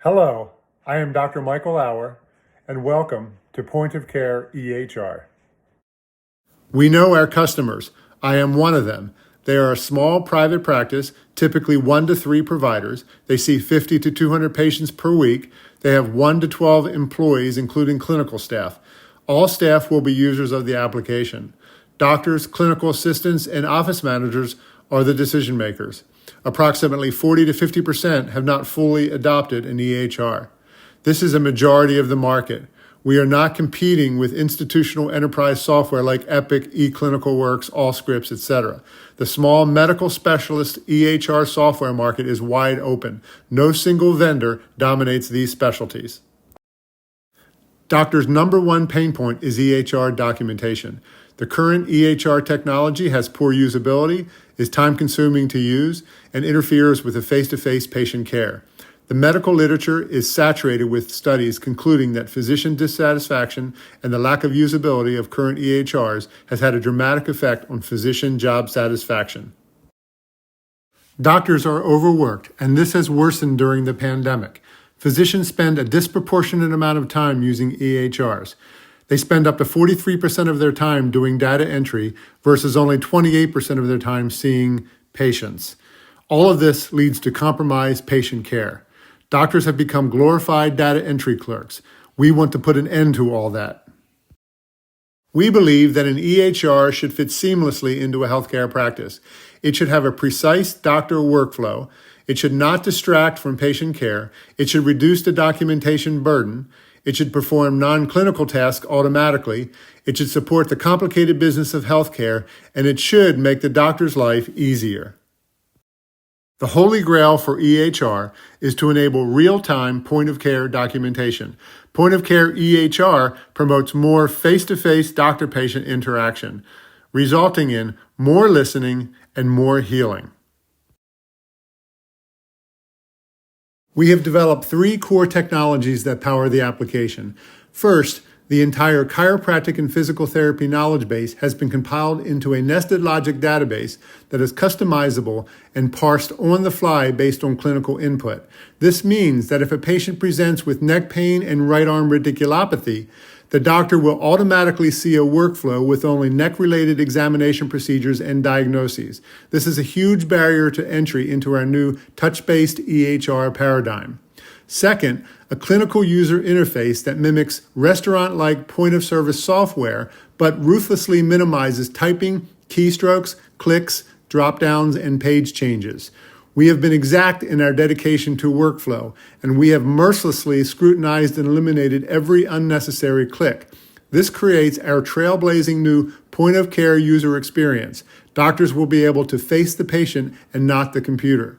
Hello, I am Dr. Michael Lauer, and welcome to Point of Care EHR. We know our customers. I am one of them. They are a small private practice, typically 1 to 3 providers. They see 50 to 200 patients per week. They have 1 to 12 employees, including clinical staff. All staff will be users of the application. Doctors, clinical assistants, and office managers are the decision makers. Approximately 40 to 50% have not fully adopted an EHR. This is a majority of the market. We are not competing with institutional enterprise software like Epic, eClinicalWorks, Allscripts, etc. The small medical specialist EHR software market is wide open. No single vendor dominates these specialties. Doctors' number one pain point is EHR documentation. The current EHR technology has poor usability, is time-consuming to use, and interferes with the face-to-face patient care. The medical literature is saturated with studies concluding that physician dissatisfaction and the lack of usability of current EHRs has had a dramatic effect on physician job satisfaction. Doctors are overworked, and this has worsened during the pandemic. Physicians spend a disproportionate amount of time using EHRs. They spend up to 43% of their time doing data entry versus only 28% of their time seeing patients. All of this leads to compromised patient care. Doctors have become glorified data entry clerks. We want to put an end to all that. We believe that an EHR should fit seamlessly into a healthcare practice. It should have a precise doctor workflow. It should not distract from patient care. It should reduce the documentation burden. It should perform non-clinical tasks automatically. It should support the complicated business of healthcare, and it should make the doctor's life easier. The holy grail for EHR is to enable real-time point-of-care documentation. Point-of-care EHR promotes more face-to-face doctor-patient interaction, resulting in more listening and more healing. We have developed 3 core technologies that power the application. First, the entire chiropractic and physical therapy knowledge base has been compiled into a nested logic database that is customizable and parsed on the fly based on clinical input. This means that if a patient presents with neck pain and right arm radiculopathy, the doctor will automatically see a workflow with only neck-related examination procedures and diagnoses. This is a huge barrier to entry into our new touch-based EHR paradigm. Second, a clinical user interface that mimics restaurant-like point-of-service software, but ruthlessly minimizes typing, keystrokes, clicks, drop-downs, and page changes. We have been exact in our dedication to workflow, and we have mercilessly scrutinized and eliminated every unnecessary click. This creates our trailblazing new point-of-care user experience. Doctors will be able to face the patient and not the computer.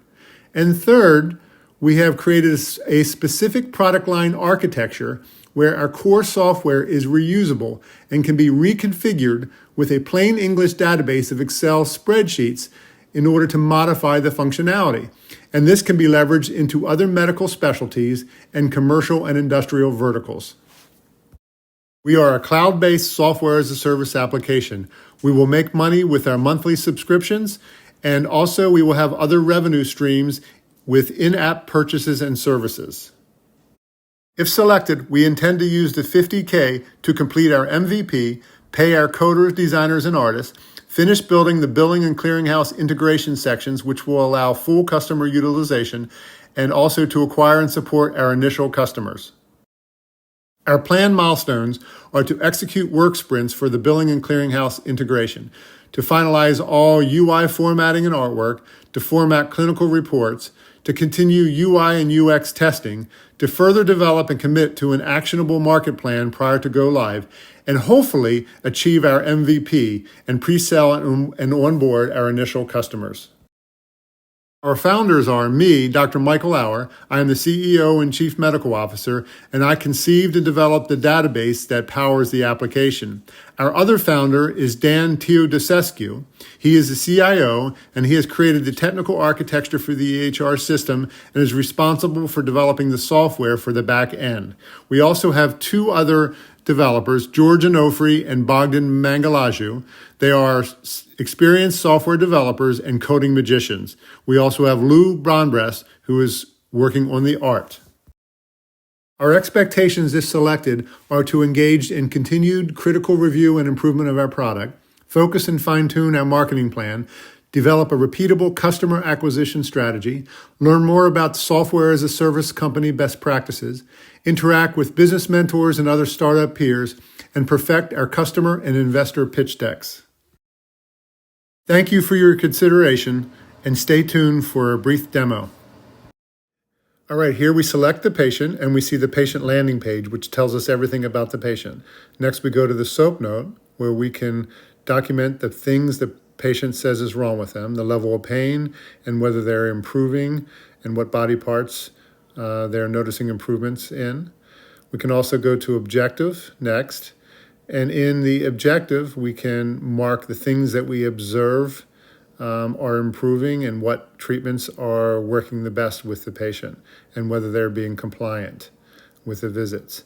And third, we have created a specific product line architecture where our core software is reusable and can be reconfigured with a plain English database of Excel spreadsheets in order to modify the functionality. And this can be leveraged into other medical specialties and commercial and industrial verticals. We are a cloud-based software as a service application. We will make money with our monthly subscriptions, and also we will have other revenue streams with in-app purchases and services. If selected, we intend to use the $50K to complete our MVP, pay our coders, designers, and artists, finish building the billing and clearinghouse integration sections, which will allow full customer utilization, and also to acquire and support our initial customers. Our planned milestones are to execute work sprints for the billing and clearinghouse integration, to finalize all UI formatting and artwork, to format clinical reports, to continue UI and UX testing, to further develop and commit to an actionable market plan prior to go live, and hopefully achieve our MVP and pre-sell and onboard our initial customers. Our founders are me, Dr. Michael Lauer. I am the CEO and Chief Medical Officer, and I conceived and developed the database that powers the application. Our other founder is Dan Teodosescu. He is the CIO, and he has created the technical architecture for the EHR system and is responsible for developing the software for the back end. We also have 2 other developers, George Onofri and Bogdan Mangalaju. They are experienced software developers and coding magicians. We also have Lou Bronbress, who is working on the art. Our expectations, if selected, are to engage in continued critical review and improvement of our product, focus and fine-tune our marketing plan, develop a repeatable customer acquisition strategy, learn more about software as a service company best practices, interact with business mentors and other startup peers, and perfect our customer and investor pitch decks. Thank you for your consideration, and stay tuned for a brief demo. All right, here we select the patient and we see the patient landing page, which tells us everything about the patient. Next, we go to the SOAP note, where we can document the things the patient says is wrong with them, the level of pain, and whether they're improving, and what body parts they're noticing improvements in. We can also go to objective next, and in the objective, we can mark the things that we observe are improving and what treatments are working the best with the patient and whether they're being compliant with the visits.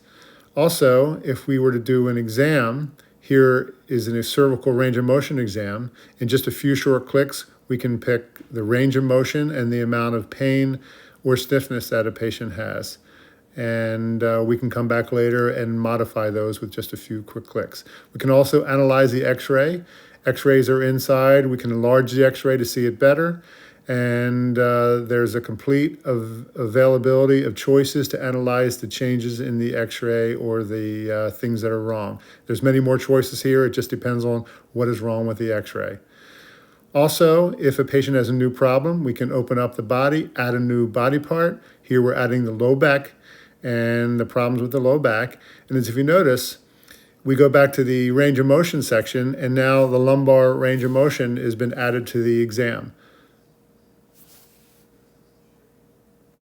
Also, if we were to do an exam, here is a cervical range of motion exam. In just a few short clicks, we can pick the range of motion and the amount of pain or stiffness that a patient has. And we can come back later and modify those with just a few quick clicks. We can also analyze the x-ray. X-rays are inside. We can enlarge the x-ray to see it better. And there's a complete availability of choices to analyze the changes in the x-ray or the things that are wrong. There's many more choices here. It just depends on what is wrong with the x-ray. Also, if a patient has a new problem, we can open up the body, add a new body part. Here we're adding the low back and the problems with the low back. And as if you notice, we go back to the range of motion section, and now the lumbar range of motion has been added to the exam.